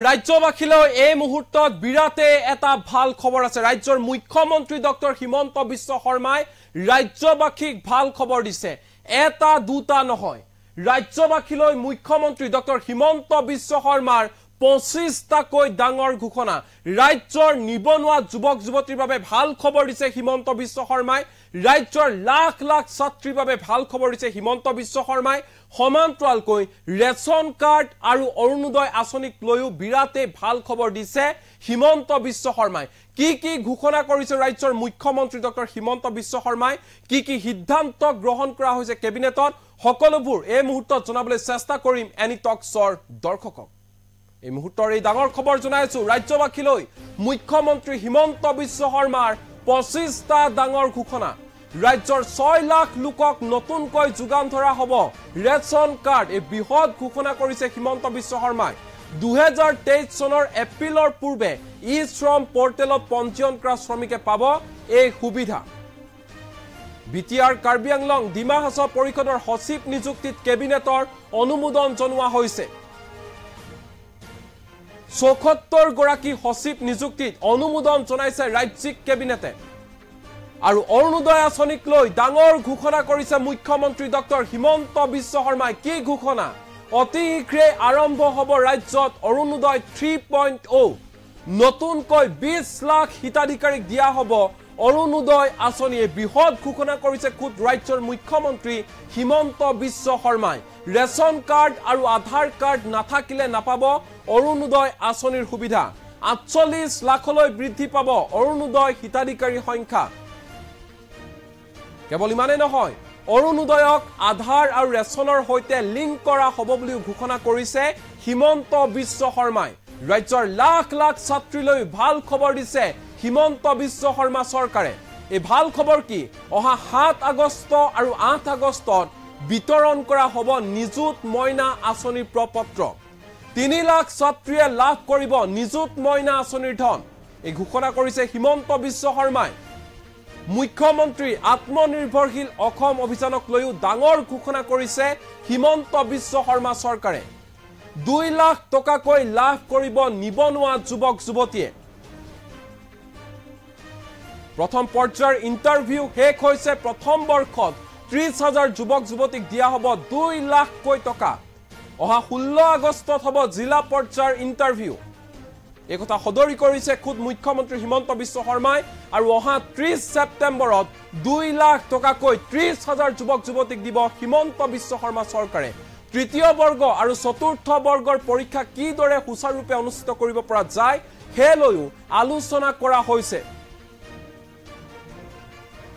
ৰাজ্যবাসীলৈ এই মুহূৰ্তত বিৰাতে এটা ভাল খবৰ আছে। ৰাজ্যৰ মুখ্যমন্ত্ৰী ডক্টৰ হিমন্ত বিশ্ব শৰ্মাই ৰাজ্যবাসীক ভাল খবৰ দিছে। এটা দুটা নহয়, ৰাজ্যবাসীলৈ মুখ্যমন্ত্ৰী ডক্টৰ হিমন্ত বিশ্ব শৰ্মাৰ 25টাকৈ ডাঙৰ ঘোষণা। ৰাজ্যৰ নিবনুৱা যুৱক যুৱতীৰ বাবে ভাল খবৰ দিছে হিমন্ত বিশ্ব শৰ্মাই। ৰাজ্যৰ লাখ লাখ ছাত্ৰীৰ বাবে ভাল খবৰ দিছে হিমন্ত বিশ্ব শৰ্মাই। সমান্তৰালকৈ ৰেচন কাৰ্ড আৰু অৰুণোদয় আঁচনিক লৈও বিৰাতে ভাল খবৰ দিছে হিমন্ত বিশ্ব শৰ্মাই। কি ঘোষণা কৰিছে ৰাজ্যৰ মুখ্যমন্ত্ৰী ডক্টৰ হিমন্ত বিশ্ব শৰ্মাই, কি সিদ্ধান্ত গ্ৰহণ কৰা হৈছে কেবিনেটত, সকলোবোৰ এই মুহূৰ্তত জনাবলৈ চেষ্টা কৰিম এনি টকছৰ দৰ্শকক। এই মুহূৰ্তৰ এই ডাঙৰ খবৰ জনাইছো ৰাজ্যবাসীলৈ মুখ্যমন্ত্ৰী হিমন্ত বিশ্ব শৰ্মাৰ 25টা ডাঙৰ ঘোষণা। ৰাজ্যৰ 6 লাখ লোকক নতুনকৈ যোগান ধৰা হ'ব ৰেচন কাৰ্ড। এই বৃহৎ ঘোষণা কৰিছে হিমন্ত বিশ্ব শৰ্মাই। 2023 চনৰ এপ্ৰিলৰ পূৰ্বে ই শ্ৰম পৰ্টেলত পঞ্জীয়ন কৰা শ্ৰমিকে পাব এই সুবিধা। বিটিআৰ কাৰ্বি আংলং ডিমা হাছাও পৰিষদৰ সচিব নিযুক্তিত কেবিনেটৰ অনুমোদন জনোৱা হৈছে। ৭৪ গৰাকী সচিব নিযুক্তিত অনুমোদন জনাইছে ৰাজ্যিক কেবিনেটে। আৰু অৰুণোদয় আঁচনিক লৈ ডাঙৰ ঘোষণা কৰিছে মুখ্যমন্ত্ৰী ডক্টৰ হিমন্ত বিশ্ব শৰ্মাই। কি ঘোষণা? অতি শীঘ্ৰে আৰম্ভ হ'ব ৰাজ্যত অৰুণোদয় 3.0। নতুনকৈ 20 লাখ হিতাধিকাৰীক দিয়া হ'ব অৰুণোদয় আঁচনিয়ে। বৃহৎ ঘোষণা কৰিছে খুদ ৰাজ্যৰ মুখ্যমন্ত্ৰী হিমন্ত বিশ্ব শৰ্মাই। ৰেচন কাৰ্ড আৰু আধাৰ কাৰ্ড নাথাকিলে নাপাব অৰুণোদয় আঁচনিৰ সুবিধা। 48 লাখলৈ বৃদ্ধি পাব অৰুণোদয় হিতাধিকাৰীৰ সংখ্যা। কেৱল ইমানেই নহয়, অৰুণোদয়ক আধাৰ আৰু ৰেচনৰ সৈতে লিংক কৰা হ'ব বুলিও ঘোষণা কৰিছে হিমন্ত বিশ্ব শৰ্মাই। ৰাজ্যৰ লাখ লাখ ছাত্ৰীলৈ ভাল খবৰ দিছে হিমন্ত বিশ্ব শৰ্মা চৰকাৰে। এই ভাল খবৰ কি? অহা 7 আগষ্ট আৰু 8 আগষ্টত বিতৰণ কৰা হ'ব নিযুত মইনা আঁচনিৰ প্ৰপত্ৰ। 3 লাখ ছাত্ৰীয়ে লাভ কৰিব নিযুত মইনা আঁচনিৰ ধন। এই ঘোষণা কৰিছে হিমন্ত বিশ্ব শৰ্মাই। মুখ্যমন্ত্ৰী আত্মনিৰ্ভৰশীল অসম অভিযানক লৈও ডাঙৰ ঘোষণা কৰিছে হিমন্ত বিশ্ব শৰ্মা চৰকাৰে। 2 লাখ টকাকৈ লাভ কৰিব নিবনুৱা যুৱক যুৱতীয়ে। প্ৰথম পৰ্যায়ৰ ইণ্টাৰভিউ শেষ হৈছে। প্ৰথম বৰ্ষত 30,000 যুৱক যুৱতীক দিয়া হ'ব 2 লাখকৈ টকা। অহা 16 আগষ্টত হ'ব জিলা পৰ্যায়ৰ ইণ্টাৰভিউ। এই কথা সদৰি কৰিছে খুদ মুখ্যমন্ত্ৰী হিমন্ত বিশ্ব শৰ্মাই। আৰু অহা 30 ছেপ্টেম্বৰত 2 লাখ টকাকৈ 30,000 যুৱক যুৱতীক দিব হিমন্ত বিশ্ব শৰ্মা চৰকাৰে। তৃতীয় বৰ্গ আৰু চতুৰ্থ বৰ্গৰ পৰীক্ষা কিদৰে সুচাৰুৰূপে অনুষ্ঠিত কৰিব পৰা যায় সেই লৈও আলোচনা কৰা হৈছে।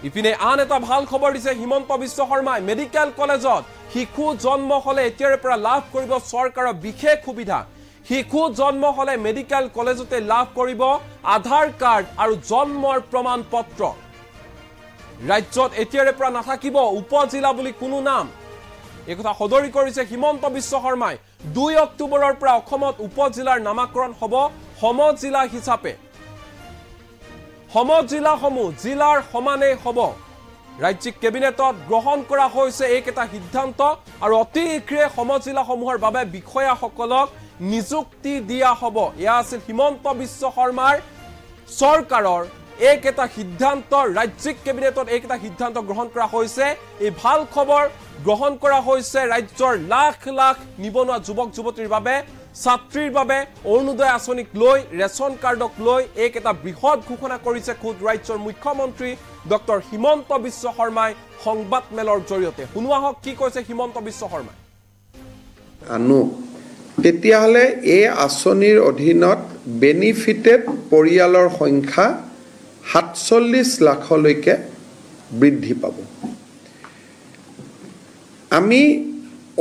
ইপিনে আন এটা ভাল খবৰ দিছে হিমন্ত বিশ্ব শৰ্মাই। মেডিকেল কলেজত শিশু জন্ম হলে এতিয়াৰে পৰা লাভ কৰিব চৰকাৰৰ বিশেষ সুবিধা। শিশু জন্ম হলে মেডিকেল কলেজতে লাভ কৰিব আধাৰ কাৰ্ড আৰু জন্মৰ প্ৰমাণ পত্ৰ। ৰাজ্যত এতিয়াৰে পৰা নাথাকিব উপজিলা বুলি কোনো নাম। এই কথা সদৰি কৰিছে হিমন্ত বিশ্ব শৰ্মাই। 2 অক্টোবৰৰ পৰা অসমত উপজিলাৰ নামাকৰণ হ'ব সমজিলা হিচাপে। সমজিলাসমূহ জিলাৰ সমানেই হ'ব। ৰাজ্যিক কেবিনেটত গ্ৰহণ কৰা হৈছে এইকেইটা সিদ্ধান্ত। আৰু অতি শীঘ্ৰে সমজিলাসমূহৰ বাবে বিষয়াসকলক নিযুক্তি দিয়া হ'ব। এয়া আছিল হিমন্ত বিশ্ব শৰ্মাৰ চৰকাৰৰ এইকেইটা সিদ্ধান্ত। ৰাজ্যিক কেবিনেটত এইকেইটা সিদ্ধান্ত গ্ৰহণ কৰা হৈছে। এই ভাল খবৰ গ্ৰহণ কৰা হৈছে ৰাজ্যৰ লাখ লাখ নিবনুৱা যুৱক যুৱতীৰ বাবে, ছাত্ৰীৰ বাবে। অৰুণোদয় আঁচনিক লৈ, ৰেচন কাৰ্ডক লৈ এইকেইটা বৃহৎ ঘোষণা কৰিছে খুদ ৰাজ্যৰ মুখ্যমন্ত্ৰী ডক্টৰ হিমন্ত বিশ্ব শৰ্মাই সংবাদ মেলৰ জৰিয়তে। শুনোৱা হওক কি কৈছে হিমন্ত বিশ্ব শৰ্মাই। তেতিয়াহ'লে এই আঁচনিৰ অধীনত বেনিফিটেড পৰিয়ালৰ সংখ্যা 47 লাখলৈকে বৃদ্ধি পাব। আমি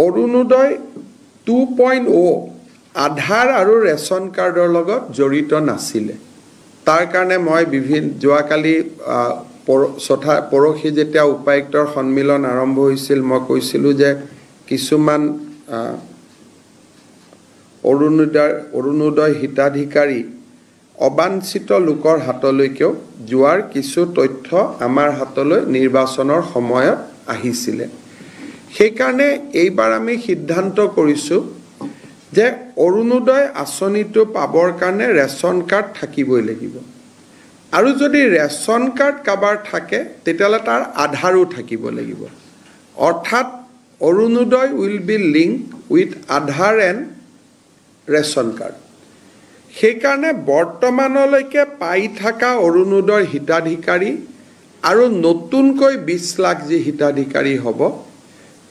অৰুণোদয় 2.0 আধাৰ আৰু ৰেচন কাৰ্ডৰ লগত জড়িত নাছিলে। তাৰ কাৰণে মই যোৱাকালি পৰহি যেতিয়া উপায়ুক্তৰ সন্মিলন আৰম্ভ হৈছিল, মই কৈছিলোঁ যে কিছুমান অৰুণোদয় হিতাধিকাৰী অবাঞ্ছিত লোকৰ হাতলৈকেও যোৱাৰ কিছু তথ্য আমাৰ হাতলৈ নিৰ্বাচনৰ সময়ত আহিছিলে। সেইকাৰণে এইবাৰ আমি সিদ্ধান্ত কৰিছোঁ যে অৰুণোদয় আঁচনিটো পাবৰ কাৰণে ৰেচন কাৰ্ড থাকিবই লাগিব আৰু যদি ৰেচন কাৰ্ড কাবাৰ থাকে তেতিয়াহ'লে তাৰ আধাৰো থাকিব লাগিব অৰ্থাৎ Orunodoi will be link with Aadhaar and ration card সেইকাৰণে বৰ্তমানলৈকে পাই থকা অৰুণোদয়ৰ হিতাধিকাৰী আৰু নতুনকৈ 20 লাখ যি হিতাধিকাৰী হ'ব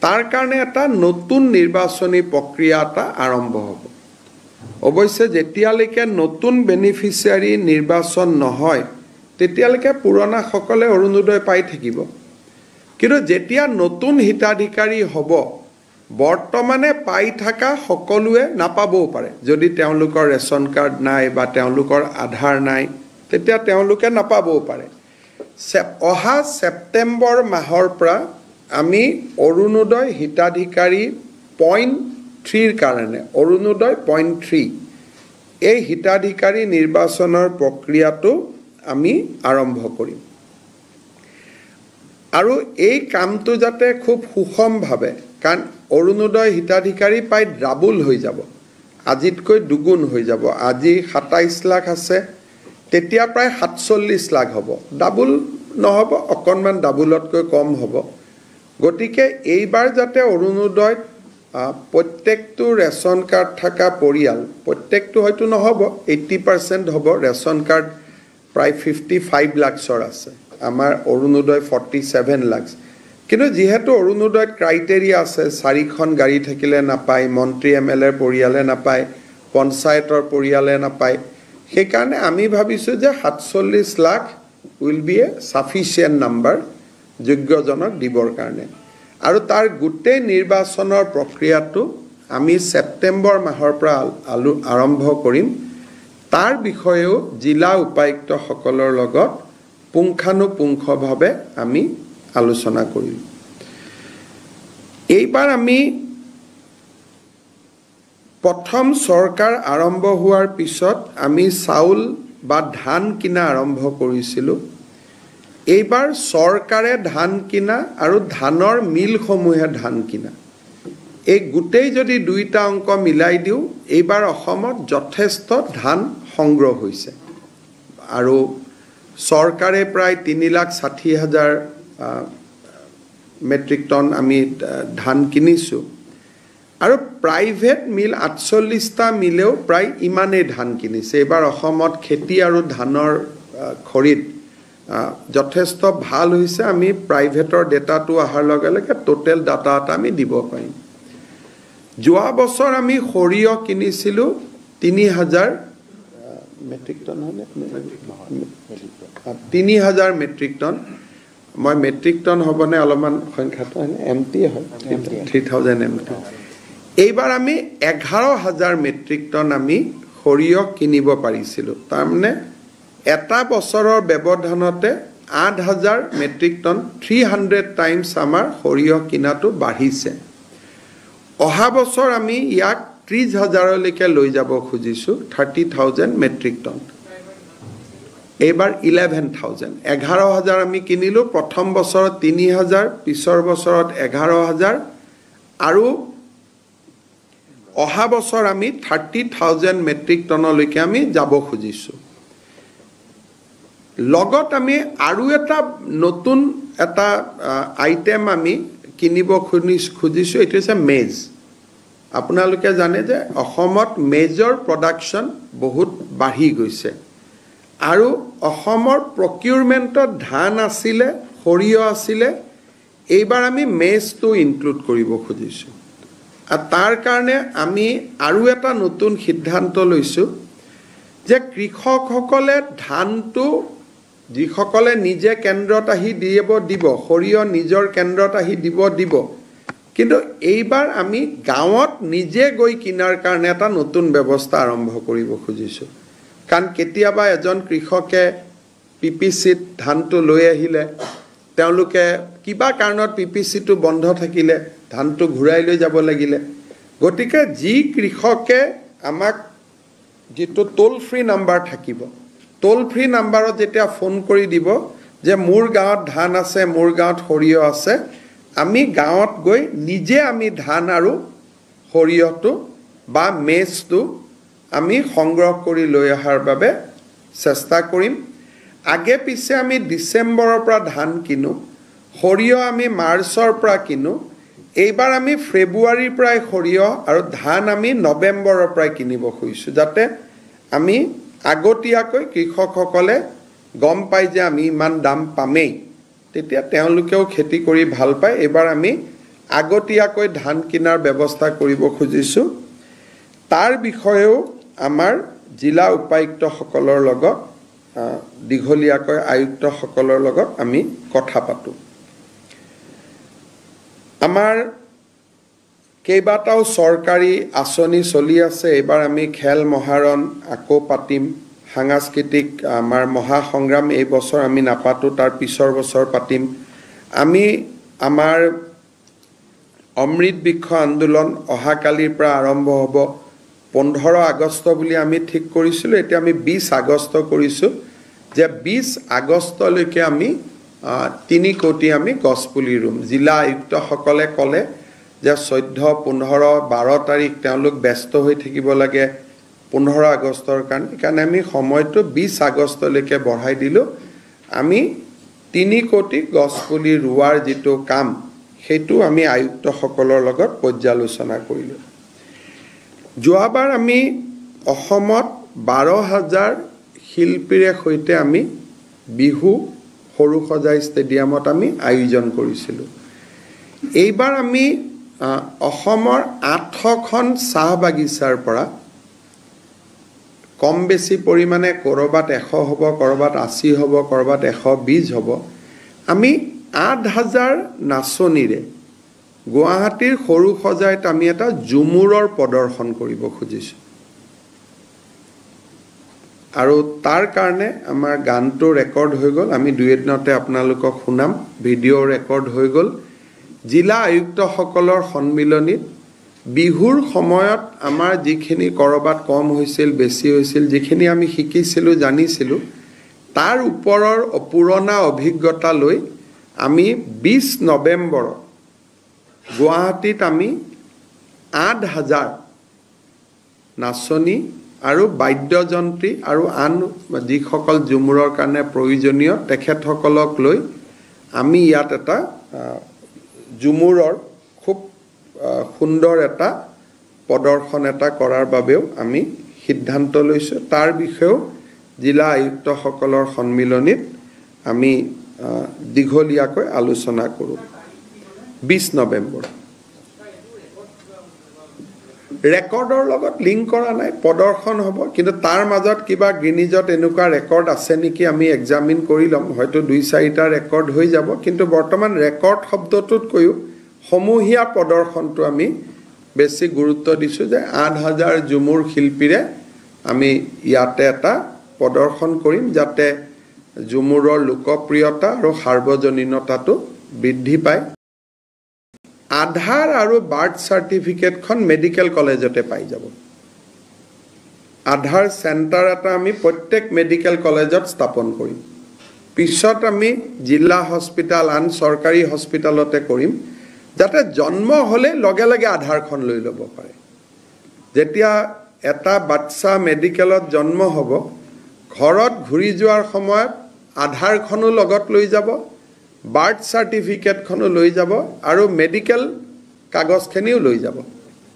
তাৰ কাৰণে এটা নতুন নিৰ্বাচনী প্ৰক্ৰিয়া এটা আৰম্ভ হ'ব অৱশ্যে যেতিয়ালৈকে নতুন বেনিফিচিয়াৰী নিৰ্বাচন নহয় তেতিয়ালৈকে পুৰণা সকলে অৰুণোদয় পাই থাকিব কিন্তু যেতিয়া নতুন হিতাধিকাৰী হ'ব বৰ্তমানে পাই থকা সকলোৱে নাপাবও পাৰে যদি তেওঁলোকৰ ৰেচন কাৰ্ড নাই বা তেওঁলোকৰ আধাৰ নাই তেতিয়া তেওঁলোকে নাপাবও পাৰে অহা ছেপ্টেম্বৰ মাহৰ পৰা আমি অৰুণোদয় হিতাধিকাৰী 0.3 কাৰণে অৰুণোদয় 0.3 এই হিতাধিকাৰী নিৰ্বাচনৰ প্ৰক্ৰিয়াটো আমি আৰম্ভ কৰিম আৰু এই কামটো যাতে খুব সুষমভাৱে কাৰণ অৰুণোদয় হিতাধিকাৰী প্ৰায় ডাবল হৈ যাব আজিতকৈ দুগুণ হৈ যাব আজি 27 লাখ আছে তেতিয়া প্ৰায় 47 লাখ হ'ব ডাবল নহ'ব অকণমান ডাবলতকৈ কম হ'ব গতিকে এইবাৰ যাতে অৰুণোদয় প্ৰত্যেকটো ৰেচন কাৰ্ড থকা পৰিয়াল প্ৰত্যেকটো হয়তো নহ'ব 80% হ'ব ৰেচন কাৰ্ড প্ৰায় 55 লাখৰ আছে আমাৰ অৰুণোদয় 47 লাখ কিন্তু যেহেতু অৰুণোদয়ত ক্ৰাইটেৰিয়া আছে 4খন গাড়ী থাকিলে নাপায় মন্ত্ৰী এমএলএৰ পৰিয়ালে নাপায় পঞ্চায়তৰ পৰিয়ালে নাপায় সেইকাৰণে আমি ভাবিছোঁ যে 47 lakh will be a sufficient number যোগ্যজনক দিবৰ কাৰণে আৰু তাৰ গোটেই নিৰ্বাচনৰ প্ৰক্ৰিয়াটো আমি ছেপ্টেম্বৰ মাহৰ পৰা আৰম্ভ কৰিম তাৰ বিষয়েও জিলা উপায়ুক্তসকলৰ লগত পুংখানুপুংখভাৱে আমি আলোচনা কৰিম এইবাৰ আমি প্ৰথম চৰকাৰ আৰম্ভ হোৱাৰ পিছত আমি চাউল বা ধান কিনা আৰম্ভ কৰিছিলোঁ এইবাৰ চৰকাৰে ধান কিনা আৰু ধানৰ মিলসমূহে ধান কিনা এই গোটেই যদি দুইটা অংক মিলাই দিওঁ এইবাৰ অসমত যথেষ্ট ধান সংগ্ৰহ হৈছে আৰু চৰকাৰে প্ৰায় 3,60,000 মেট্ৰিক টন আমি ধান কিনিছোঁ আৰু প্ৰাইভেট মিল 48টা মিলেও প্ৰায় ইমানেই ধান কিনিছে এইবাৰ অসমত খেতি আৰু ধানৰ খৰিদ যথেষ্ট ভাল হৈছে আমি প্ৰাইভেটৰ ডেটাটো অহাৰ লগে লগে টোটেল ডাটা এটা আমি দিব পাৰিম যোৱা বছৰ আমি সৰিয়হ কিনিছিলোঁ 3,000 মেট্ৰিক টন হয়নে 3,000 মেট্ৰিক টন মই মেট্ৰিক টন হ'বনে অলপমান সংখ্যাটো হয়নে এমটি হয় 3,000 এমটি এইবাৰ আমি 11,000 মেট্ৰিক টন আমি সৰিয়হ কিনিব পাৰিছিলোঁ তাৰমানে এটা বছৰৰ ব্যৱধানতে 8,000 মেট্ৰিক টন 300 টাইমছ আমাৰ সৰিয়হ কিনাটো বাঢ়িছে অহা বছৰ আমি ইয়াক 30,000লৈকে লৈ যাব খুজিছোঁ 30,000 মেট্ৰিক টন এইবাৰ 11,000 11,000 আমি কিনিলোঁ প্ৰথম বছৰত 3,000 পিছৰ বছৰত 11,000 আৰু অহা বছৰ আমি 30,000 মেট্ৰিক টনলৈকে আমি যাব খুজিছোঁ লগত আমি আৰু এটা নতুন এটা আইটেম আমি কিনিব খুজিছোঁ এইটো হৈছে মেজ আপোনালোকে জানে যে অসমত মেজৰ প্ৰডাকশ্যন বহুত বাঢ়ি গৈছে আৰু অসমৰ প্ৰকিউৰমেণ্টত ধান আছিলে সৰিয়হ আছিলে এইবাৰ আমি মেজটো ইনক্লুড কৰিব খুজিছোঁ আৰু তাৰ কাৰণে আমি আৰু এটা নতুন সিদ্ধান্ত লৈছোঁ যে কৃষকসকলে ধানটো যিসকলে নিজে কেন্দ্ৰত আহি দিব সৰিয়হ নিজৰ কেন্দ্ৰত আহি দিব কিন্তু এইবাৰ আমি গাঁৱত নিজে গৈ কিনাৰ কাৰণে এটা নতুন ব্যৱস্থা আৰম্ভ কৰিব খুজিছোঁ কাৰণ কেতিয়াবা এজন কৃষকে পিপিচিত ধানটো লৈ আহিলে তেওঁলোকে কিবা কাৰণত পিপিচিটো বন্ধ থাকিলে ধানটো ঘূৰাই লৈ যাব লাগিলে গতিকে যি কৃষকে আমাক যেটো টোল ফ্ৰী নাম্বাৰ থাকিব টোল ফ্ৰী নাম্বাৰত যেতিয়া ফোন কৰি দিব যে মোৰ গাঁৱত ধান আছে মোৰ গাঁৱত সৰিয়হ আছে আমি গাঁৱত গৈ নিজে আমি ধান আৰু সৰিয়হটো বা মেজটো আমি সংগ্ৰহ কৰি লৈ অহাৰ বাবে চেষ্টা কৰিম আগে পিছে আমি ডিসেম্বৰৰ পৰা ধান কিনো সৰিয়হ আমি মাৰ্চৰ পৰা কিনো এইবাৰ আমি ফেব্ৰুৱাৰীৰ পৰা সৰিয়হ আৰু ধান আমি নৱেম্বৰৰ পৰা কিনিব খুজিছো যাতে আমি আগতীয়াকৈ কৃষকসকলে গম পাই যে আমি ইমান দাম পামেই তেতিয়া তেওঁলোকেও খেতি কৰি ভাল পায় এবাৰ আমি আগতীয়াকৈ ধান কিনাৰ ব্যৱস্থা কৰিব খুজিছো তাৰ বিষয়েও আমাৰ জিলা উপায়ুক্তসকলৰ লগত দীঘলীয়াকৈ আয়ুক্তসকলৰ লগত আমি কথা পাতো আমাৰ কেইবাটাও চৰকাৰী আঁচনি চলি আছে এবাৰ আমি খেল মহাৰণ আকৌ পাতিম সাংস্কৃতিক আমাৰ মহাসংগ্ৰাম এই বছৰ আমি নাপাতো তাৰ পিছৰ বছৰ পাতিম আমি আমাৰ অমৃত বৃক্ষ আন্দোলন অহাকালিৰ পৰা আৰম্ভ হ'ব 15 আগষ্ট বুলি আমি ঠিক কৰিছিলো এতিয়া আমি 20 আগষ্ট কৰিছো যে 20 আগষ্টলৈকে আমি 3 কোটি আমি গছপুলি ৰুম জিলা আয়ুক্তসকলে ক'লে যে 14 15 12 তাৰিখ তেওঁলোক ব্যস্ত হৈ থাকিব লাগে 15 আগষ্টৰ কাৰণে আমি সময়টো 20 আগষ্টলৈকে বঢ়াই দিলো আমি 3 কোটি গছপুলি ৰুৱাৰ যেটো কাম হেতু আমি আয়ুক্তসকলৰ লগত পৰ্যালোচনা কৰিলো যোৱাবাৰ আমি অসমত 12000 শিল্পীৰে সৈতে আমি বিহু সৰুসজাই ষ্টেডিয়ামত আমি আয়োজন কৰিছিলো এইবাৰ আমি অসমৰ 8খন চাহ বাগিচাৰ পৰা কম বেছি পৰিমাণে কৰবাত 100 হ'ব কৰবাত 80 হ'ব কৰবাত 120 হ'ব আমি 8000 নাচনীৰে গুৱাহাটীৰ সৰুসজাইত আমি এটা জুমুৰৰ প্ৰদৰ্শন কৰিব খুজিছো আৰু তাৰ কাৰণে আমাৰ গানটো ৰেকৰ্ড হৈ গ'ল আমি দুই এদিনতে আপোনালোকক শুনাম ভিডিঅ' ৰেকৰ্ড হৈ গ'ল জিলা আয়ুক্তসকলৰ সন্মিলনীত বিহুৰ সময়ত আমাৰ যিখিনি কৰবাত কম হৈছিল বেছি হৈছিল যিখিনি আমি শিকিছিলো জানিছিলো তাৰ ওপৰৰ অপুৰণা অভিজ্ঞতা লৈ আমি 20 নৱেম্বৰ গুৱাহাটীত আমি 8000 নাচনী আৰু বাদ্যযন্ত্ৰী আৰু আন যিসকল জুমুৰৰ কাৰণে প্ৰয়োজনীয় তেখেতসকলক লৈ আমি ইয়াত এটা জুমুৰৰ খুব সুন্দৰ এটা প্ৰদৰ্শন এটা কৰাৰ বাবেও আমি সিদ্ধান্ত লৈছো তাৰ বিষয়েও জিলা আয়ুক্তসকলৰ সন্মিলনীত আমি দীঘলীয়াকৈ আলোচনা কৰো 20 নৱেম্বৰ ৰেকৰ্ডৰ লগত লিংক কৰা নাই প্ৰদৰ্শন হ'ব কিন্তু তাৰ মাজত কিবা গ্ৰিনিজত এনেকুৱা ৰেকৰ্ড আছে নেকি আমি এক্সামিন কৰি লম হয়তো 2-4টা ৰেকৰ্ড হৈ যাব কিন্তু বৰ্তমান ৰেকৰ্ড শব্দটোত কৈও সমূহীয়া প্ৰদৰ্শনটো আমি বেছি গুৰুত্ব দিছো যে 8000 জুমুৰ শিল্পীৰে আমি ইয়াতে এটা প্ৰদৰ্শন কৰিম যাতে জুমুৰৰ লোকপ্ৰিয়তা আৰু সাৰ্বজনীনতাটো বৃদ্ধি পায় আধাৰ আৰু বাৰ্থ সাৰ্টিফিকেটখন মেডিকেল কলেজতে পাই যাব আধাৰ সেন্টাৰ এটা আমি প্ৰত্যেক মেডিকেল কলেজত স্থাপন কৰিম পিছত আমি জিলা হস্পিটাল আন চৰকাৰী হস্পিটালতে কৰিম যাতে জন্ম হলে লগে লগে আধাৰখন লৈ ল'ব পাৰে যেতিয়া এটা বাচ্চা মেডিকেলত জন্ম হ'ব ঘৰত ঘূৰি যোৱাৰ সময়ত আধাৰখনো লগত লৈ যাব বাৰ্থ সাৰ্টিফিকেটখনো লৈ যাব আৰু মেডিকেল কাগজখনিও লৈ যাব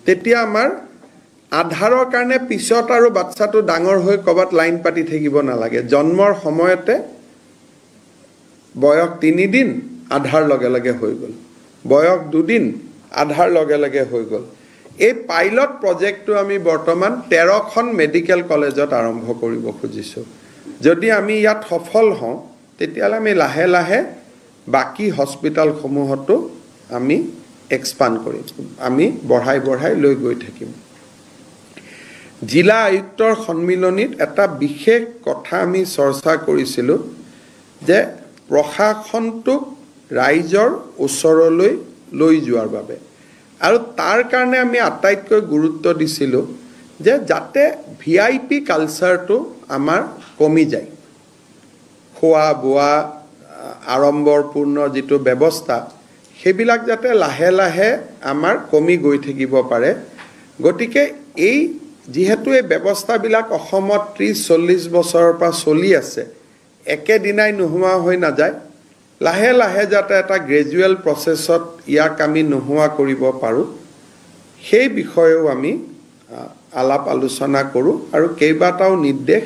তেতিয়া আমাৰ আধাৰৰ কাৰণে পিছত আৰু বাচ্চাটো ডাঙৰ হৈ কবাত লাইন পাতি থাকিব নালাগে জন্মৰ সময়তে বয়স 3 দিন আধাৰ লগে লগে হৈ গ'ল বয়স 2 দিন আধাৰ লগে লগে হৈ গ'ল এই পাইলট প্ৰজেক্টটো আমি বৰ্তমান 13খন মেডিকেল কলেজত আৰম্ভ কৰিব খুজিছো যদি আমি ইয়াত সফল হওঁ তেতিয়ালে আমি লাহে লাহে বাকি হস্পিটাল সমূহতো আমি এক্সপান্ড কৰিম আমি বঢ়াই লৈ গৈ থাকিম জিলা আয়ুক্তৰ সন্মিলনীত এটা বিশেষ কথা আমি চৰ্চা কৰিছিলো যে প্ৰশাসনটোক ৰাইজৰ ওচৰলৈ লৈ যোৱাৰ বাবে আৰু তাৰ কাৰণে আমি আটাইতকৈ গুৰুত্ব দিছিলো যে যাতে ভিআইপি কালচাৰটো আমাৰ কমি যায় খোৱা বোৱা আড়ম্বৰপূৰ্ণ যেটো ব্যৱস্থা সেইবিলাক যাতে লাহে লাহে আমাৰ কমি গৈ থাকিব পাৰে গতিকে এই যেহেতু এই ব্যৱস্থাবিলাক অসমত 30-40 বছৰৰ পৰা চলি আছে, একেদিনাই নোহোৱা হৈ নাযায়, লাহে লাহে যাতে এটা গ্ৰেজুৱেল প্ৰচেছত ইয়াক আমি নোহোৱা কৰিব পাৰোঁ, সেই বিষয়েও আমি আলাপ আলোচনা কৰোঁ আৰু কেইবাটাও নিৰ্দেশ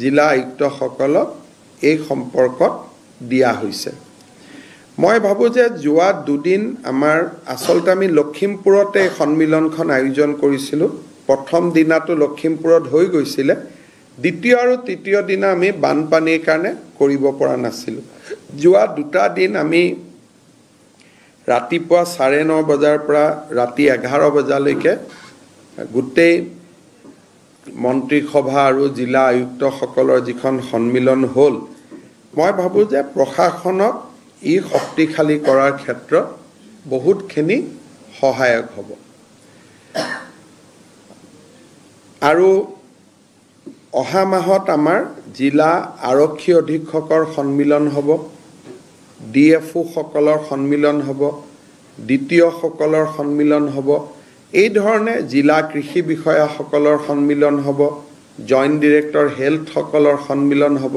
জিলা আয়ুক্তসকলক এই সম্পৰ্কত দিয়া হৈছে। মই ভাবোঁ যে যোৱা দুদিন আমাৰ আচলতে আমি লখিমপুৰতে সন্মিলনখন আয়োজন কৰিছিলোঁ। প্ৰথম দিনাটো লখিমপুৰত হৈ গৈছিলে, দ্বিতীয় আৰু তৃতীয় দিনা আমি বানপানীৰ কাৰণে কৰিব পৰা নাছিলোঁ। যোৱা দুটা দিন আমি ৰাতিপুৱা 9:30 বজাৰ পৰা ৰাতি 11 বজালৈকে গোটেই মন্ত্ৰী সভা আৰু জিলা আয়ুক্তসকলৰ যিখন সন্মিলন হ'ল, মই ভাবোঁ যে প্ৰশাসনক ই শক্তিশালী কৰাৰ ক্ষেত্ৰত বহুতখিনি সহায়ক হ'ব। আৰু অহা মাহত আমাৰ জিলা আৰক্ষী অধীক্ষকৰ সন্মিলন হ'ব, DFO সকলৰ সন্মিলন হ'ব, দ্বিতীয়সকলৰ সন্মিলন হ'ব, এই ধৰণে জিলা কৃষি বিষয়াসকলৰ সন্মিলন হ'ব, জইণ্ট ডিৰেক্টৰ হেল্থসকলৰ সন্মিলন হ'ব।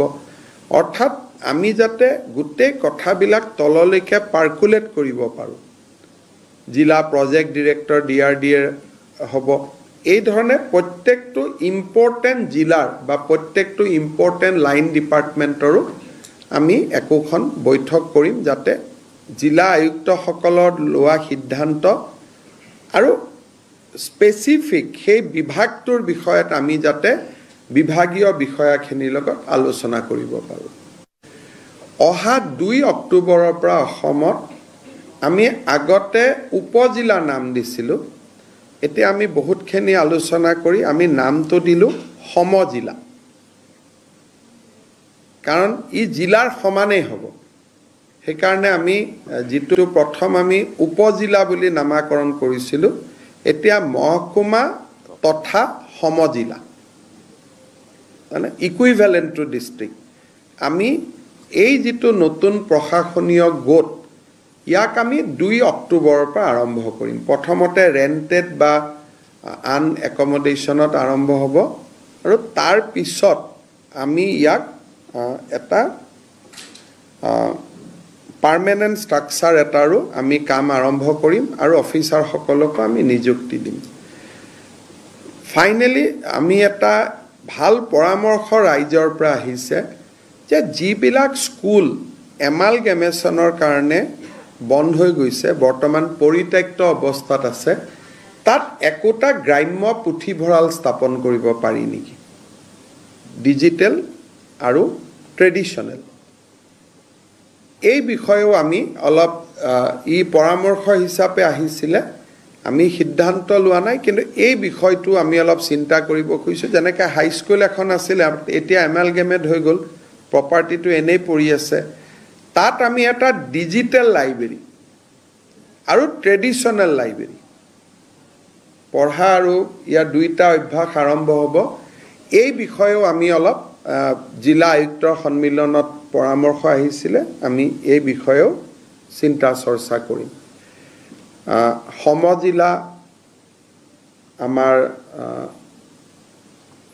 অৰ্থাৎ আমি যাতে গোটেই কথাবিলাক তললৈকে পাৰ্কুলেট কৰিব পাৰোঁ। জিলা প্ৰজেক্ট ডিৰেক্টৰ DRDA হ'ব। এই ধৰণে প্ৰত্যেকটো ইম্পৰ্টেণ্ট জিলাৰ বা প্ৰত্যেকটো ইম্পৰ্টেণ্ট লাইন ডিপাৰ্টমেণ্টৰো আমি একোখন বৈঠক কৰিম, যাতে জিলা আয়ুক্তসকলৰ লোৱা সিদ্ধান্ত আৰু স্পেচিফিক সেই বিভাগটোৰ বিষয়ত আমি যাতে বিভাগীয় বিষয়াখিনিৰ লগত আলোচনা কৰিব পাৰোঁ। অহা 2 অক্টোবৰৰ পৰা অসমত আমি আগতে উপজিলা নাম দিছিলোঁ, এতিয়া আমি বহুতখিনি আলোচনা কৰি আমি নামটো দিলোঁ সমজিলা, কাৰণ ই জিলাৰ সমানেই হ'ব। সেইকাৰণে আমি যিটো প্ৰথম আমি উপজিলা বুলি নামাকৰণ কৰিছিলোঁ, এতিয়া মহকুমা তথা সমজিলা, মানে ইকুইভেলেণ্ট টু ডিষ্ট্ৰিক্ট। আমি এই যিটো নতুন প্ৰশাসনীয় গোট, ইয়াক আমি 2 অক্টোবৰৰ পৰা আৰম্ভ কৰিম। প্ৰথমতে ৰেণ্টেড বা আন একমডেশ্যনত আৰম্ভ হ'ব আৰু তাৰ পিছত আমি ইয়াক এটা পাৰ্মানেণ্ট ষ্ট্ৰাকচাৰ এটাৰো আমি কাম আৰম্ভ কৰিম আৰু অফিচাৰসকলকো আমি নিযুক্তি দিম। ফাইনেলি আমি এটা ভাল পৰামৰ্শ ৰাইজৰ পৰা আহিছে যে যিবিলাক স্কুল এমালগেমেশ্যনৰ কাৰণে বন্ধ হৈ গৈছে, বৰ্তমান পৰিত্যক্ত অৱস্থাত আছে, তাত একোটা গ্ৰাম্য পুথিভঁৰাল স্থাপন কৰিব পাৰি নেকি, ডিজিটেল আৰু ট্ৰেডিশ্যনেল। এই বিষয়েও আমি অলপ ই পৰামৰ্শ হিচাপে আহিছিলে, আমি সিদ্ধান্ত লোৱা নাই, কিন্তু এই বিষয়টো আমি অলপ চিন্তা কৰিব খুজিছোঁ। যেনেকৈ হাইস্কুল এখন আছিলে, এতিয়া এমালগেমেট হৈ গ'ল, প্ৰপাৰ্টিটো এনেই পৰি আছে, তাত আমি এটা ডিজিটেল লাইব্ৰেৰী আৰু ট্ৰেডিশ্যনেল লাইব্ৰেৰী পঢ়া আৰু ইয়াৰ দুইটা অভ্যাস আৰম্ভ হ'ব। এই বিষয়েও আমি অলপ জিলা আয়ুক্তৰ সন্মিলনত পৰামৰ্শ আহিছিলে, আমি এই বিষয়েও চিন্তা চৰ্চা কৰিম। সমজিলা আমাৰ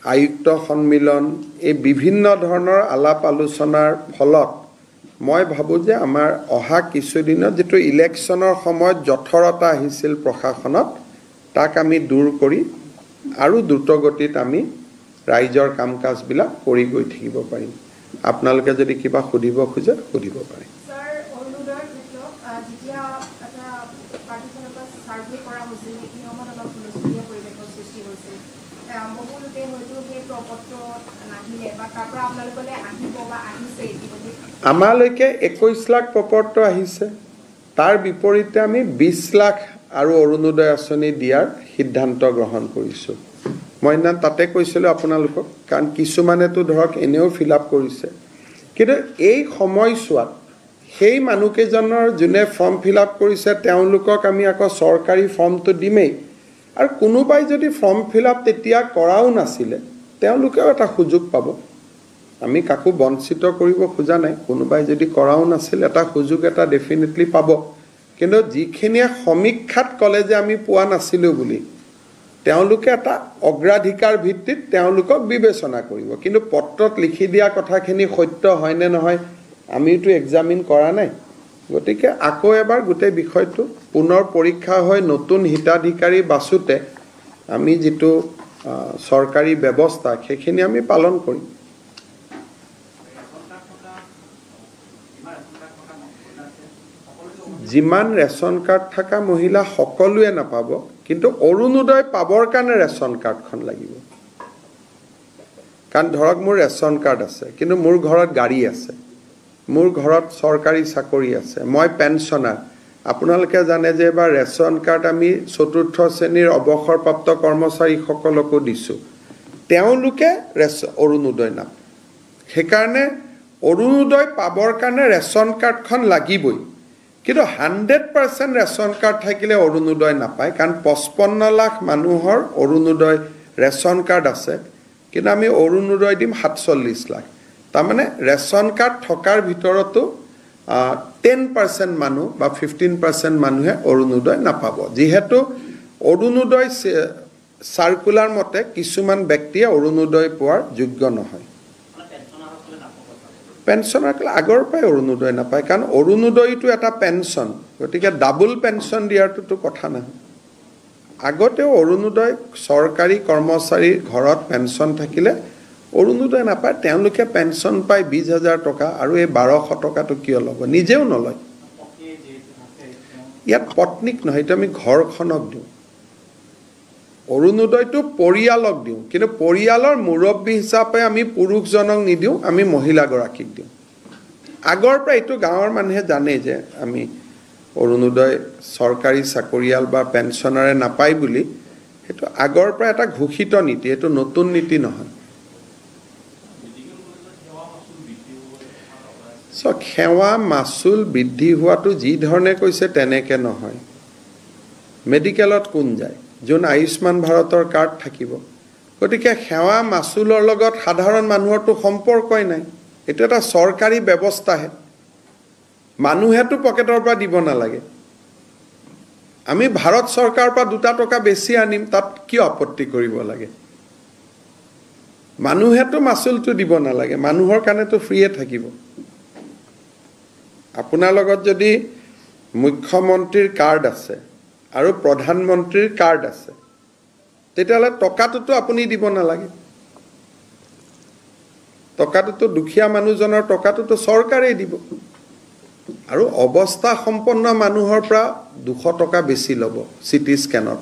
আয়ুক্ত সন্মিলন, এই বিভিন্ন ধৰণৰ আলাপ আলোচনাৰ ফলত মই ভাবোঁ যে আমাৰ অহা কিছুদিনত যিটো ইলেকশ্যনৰ সময়ত জঠৰতা আহিছিল প্ৰশাসনত, তাক আমি দূৰ কৰি আৰু দ্ৰুতগতিত আমি ৰাইজৰ কাম কাজবিলাক কৰি গৈ থাকিব পাৰিম। আপোনালোকে যদি কিবা সুধিব খোজে সুধিব পাৰে। আমালৈকে 21 লাখ প্ৰপত্ৰ আহিছে, তাৰ বিপৰীতে আমি 20 লাখ আৰু অৰুণোদয় আঁচনি দিয়াৰ সিদ্ধান্ত গ্ৰহণ কৰিছোঁ। মই ইমান তাতে কৈছিলোঁ আপোনালোকক, কাৰণ কিছুমানেতো ধৰক এনেও ফিল আপ কৰিছে, কিন্তু এই সময়ছোৱাত সেই মানুহকেইজনৰ যোনে ফৰ্ম ফিল আপ কৰিছে তেওঁলোকক আমি আকৌ চৰকাৰী ফৰ্মটো দিমেই, আৰু কোনোবাই যদি ফৰ্ম ফিল আপ তেতিয়া কৰাও নাছিলে তেওঁলোকেও এটা সুযোগ পাব। আমি কাকো বঞ্চিত কৰিব খোজা নাই, কোনোবাই যদি কৰাও নাছিল এটা সুযোগ এটা ডেফিনেটলি পাব। কিন্তু যিখিনিয়ে সমীক্ষাত ক'লে যে আমি পোৱা নাছিলোঁ বুলি, তেওঁলোকে এটা অগ্ৰাধিকাৰ ভিত্তিত তেওঁলোকক বিবেচনা কৰিব কিন্তু পত্ৰত লিখি দিয়া কথাখিনি সত্য হয় নে নহয় আমিতো এক্সামিন কৰা নাই গতিকে আকৌ এবাৰ গোটেই বিষয়টো পুনৰ পৰীক্ষা হৈ নতুন হিতাধিকাৰী বাছুতে আমি যেটো সৰকাৰি ব্যৱস্থা সেইখিনি আমি পালন কৰিম যিমান ৰেচন কাৰ্ড থকা মহিলা সকলোৱে নাপাব কিন্তু অৰুণোদয় পাবৰ কাৰণে ৰেচন কাৰ্ডখন লাগিব কাৰণ ধৰক মোৰ ৰেচন কাৰ্ড আছে কিন্তু মোৰ ঘৰত গাড়ী আছে মোৰ ঘৰত সৰকাৰি চাকৰি আছে মই পেনশনাৰ আপোনালোকে জানে যে এবাৰ ৰেচন কাৰ্ড আমি চতুৰ্থ শ্ৰেণীৰ অৱসৰপ্ৰাপ্ত কৰ্মচাৰী সকলকো দিছো তেওঁলোকে অৰুণোদয় নাম সেইকাৰণে অৰুণোদয় পাবৰ কাৰণে ৰেচন কাৰ্ডখন লাগিবই কিন্তু 100% ৰেচন কাৰ্ড থাকিলে অৰুণোদয় নাপায় কাৰণ 55 লাখ মানুহৰ অৰুণোদয় ৰেচন কাৰ্ড আছে কিন্তু আমি অৰুণোদয় দিম 47 লাখ তাৰ মানে ৰেচন কাৰ্ড থকাৰ ভিতৰতো 10% মানুহ বা 15% মানুহে অৰুণোদয় নাপাব যেহেতু অৰুণোদয় সাৰ্কুলাৰ মতে কিছুমান ব্যক্তিয়ে অৰুণোদয় পোৱাৰ যোগ্য নহয় পেনশনাৰ আগৰ পৰাই অৰুণোদয় নাপায় কাৰণ অৰুণোদয়টো এটা পেনশন গতিকে ডাবল পেনশন দিয়াৰটো কথা নহয় আগতেও অৰুণোদয় সৰকাৰি কৰ্মচাৰীৰ ঘৰত পেনশন থাকিলে অৰুণোদয় নাপায় তেওঁলোকে পেনশন পায় 20000 টকা আৰু এই 1200 টকাটো কিয় ল'ব নিজেও নলয় ইয়াত পত্নীক নহয় এটা আমি ঘৰখনক দিওঁ অৰুণোদয়টো পৰিয়ালক দিওঁ কিন্তু পৰিয়ালৰ মুৰব্বী হিচাপে আমি পুৰুষজনক নিদিওঁ আমি মহিলা গৰাকীক দিওঁ আগৰ পৰা এইটো গাঁৱৰ মানুহে জানে যে আমি অৰুণোদয় সৰকাৰি চাকৰিয়াল বা পেনশনাৰে নাপায় বুলি সেইটো আগৰ পৰা এটা ঘোষিত নীতি এটো নতুন নীতি নহয় সো খেৱা মাসুল বৃদ্ধি হোৱাটো যি ধৰণে কৈছে তেনেকে নহয় মেডিকেলত কোন যায় যোন আয়ুষ্মান ভাৰতৰ কাৰ্ড থাকিব গতিকে খেৱা মাসুলৰ লগত সাধাৰণ মানুহৰটো সম্পৰ্কই নাই এটো এটা সৰকাৰি ব্যৱস্থাহে মানুহেটো পকেটৰ পৰা দিব নালাগে আমি ভাৰত সৰকাৰৰ পৰা 2 টকা বেছি আনিম তাত কি আপত্তি কৰিব লাগে মানুহেটো মাসুলটো দিব নালাগে মানুহৰ কাৰণেটো ফ্ৰীয়ে থাকিব আপোনাৰ লগত যদি মুখ্যমন্ত্ৰীৰ কাৰ্ড আছে আৰু প্ৰধানমন্ত্ৰীৰ কাৰ্ড আছে তেতিয়ালে টকাটো আপুনি দিব নালাগে টকাটো দুখীয়া মানুহজনৰ টকাটো সৰকাৰে দিব আৰু অৱস্থা সম্পন্ন মানুহৰ পৰা 200 টকা বেছি ল'ব সিটি স্ক্যানত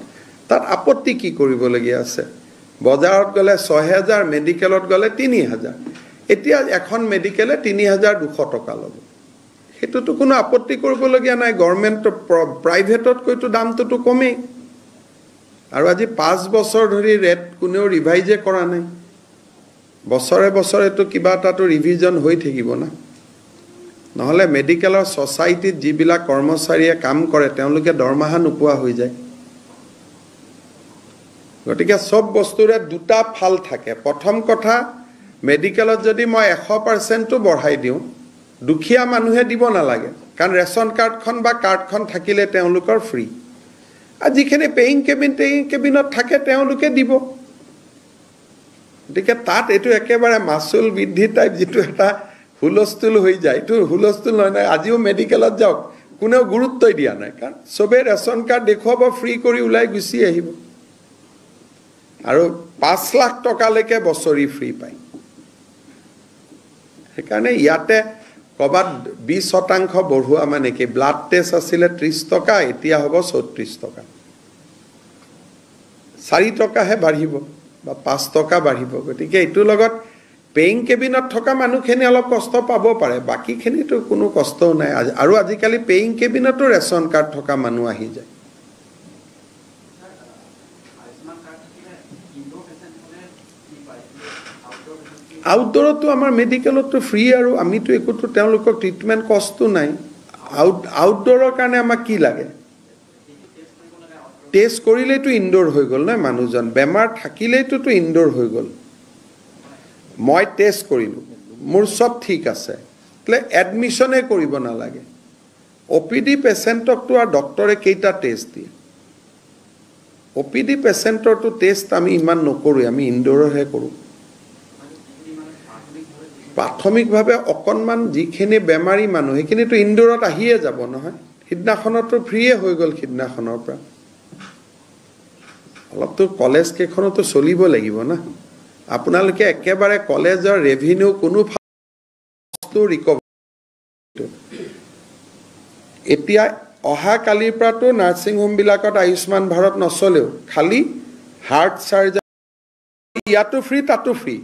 তাত আপত্তি কি কৰিব লগিয়া আছে বজাৰত গলে 6000 মেডিকেলত গলে 3000 এতিয়া এখন মেডিকেলে 3200 টকা ল'ব এটোটো কোনো আপত্তি কৰিব লগিয়া নাই গভৰ্নমেন্ট প্ৰাইভেটত কইটো দামটো কমে আৰু আজি 5 বছৰ ধৰি ৰেট কোনেও ৰিভাইজে কৰা নাই বছৰে বছৰে তো কিবা তাটো ৰিভিজন হৈ থাকিব না নহলে মেডিকেলৰ সোসাইটিত যিবিলা কৰ্মচাৰীয়ে কাম কৰে তেওঁলোকে দৰমহা নোপোৱা হৈ যায় গতিকে সব বস্তুৰে দুটা ফাল থাকে প্ৰথম কথা মেডিকেলত যদি মই 100% তো বঢ়াই দিও দুখীয়া মানুহে দিব নালাগে কাৰণ ৰেচন কাৰ্ডখন বা কাৰ্ডখন থাকিলে তেওঁলোকৰ ফ্ৰী আজিখিনি পেইং কেবিনত থাকে তেওঁলোকে দিব গতিকে তাত এটো একেবাৰে মাসুল বৃদ্ধি টাইপ যেটো এটা হুলস্থুল হৈ যায় এটো হুলস্থুল নহয় আজিও মেডিকেলত যাওক কোনেও গুৰুত্বই দিয়া নাই কাৰণ সবে ৰেচন কাৰ্ড দেখুৱাব ফ্ৰী কৰি উলাই গুছি আহিব আৰু 5 লাখ টকালৈকে বছৰি ফ্ৰী পায় সেইকাৰণে ইয়াতে কবাত 20% বঢ়ুৱা মানে কি ব্লাড টেষ্ট আছিল 30 টকা এতিয়া হ'ব 34 টকা 4 টকাহে বাঢ়িব বা 5 টকা বাঢ়িব গতিকে এটো লগত পেইং কেবিনত থকা মানুহখিনি অলপ কষ্ট পাব পাৰে বাকিখিনিটো কোনো কষ্টও নাই আৰু আজিকালি পেইং কেবিনতো ৰেচন কাৰ্ড থকা মানুহ আহি যায় আউটডোৰতো আমাৰ মেডিকেলতো ফ্ৰী আৰু আমিতো একোটো তেওঁলোকক ট্ৰিটমেন্ট কষ্টও নাই আউটডোৰৰ কাৰণে আমাক কি লাগে টেষ্ট কৰিলেতো ইনডোৰ হৈ গল না মানুহজন বেমাৰ থাকিলেতো ইনডোৰ হৈ গল মই টেষ্ট কৰিলো মোৰ সব ঠিক আছে লে এডমিশনে কৰিব নালাগে ওপিডি পেশেন্টক তো আৰ ডক্টৰে কেইটা টেষ্ট দিয়ে OPD পেচেণ্টৰটো টেষ্ট আমি ইমান নকৰোঁ, আমি ইনডোৰহে কৰোঁ। প্ৰাথমিকভাৱে অকণমান যিখিনি বেমাৰী মানুহ সেইখিনিতো ইনডোৰত আহিয়ে যাব নহয়, সিদিনাখনতো ফ্ৰীয়ে হৈ গ'ল। সিদিনাখনৰ পৰা অলপতো কলেজ কেইখনতো চলিব লাগিব না। আপোনালোকে একেবাৰে কলেজৰ ৰেভিনিউ কোনো বস্তু ৰিকভাৰ, এতিয়া অহা কালিৰ পৰাতো নাৰ্ছিং হোমবিলাকত আয়ুষ্মান ভাৰত নচলেও, খালি হাৰ্ট চাৰ্জাৰী ইয়াতো ফ্ৰী তাতো ফ্ৰী।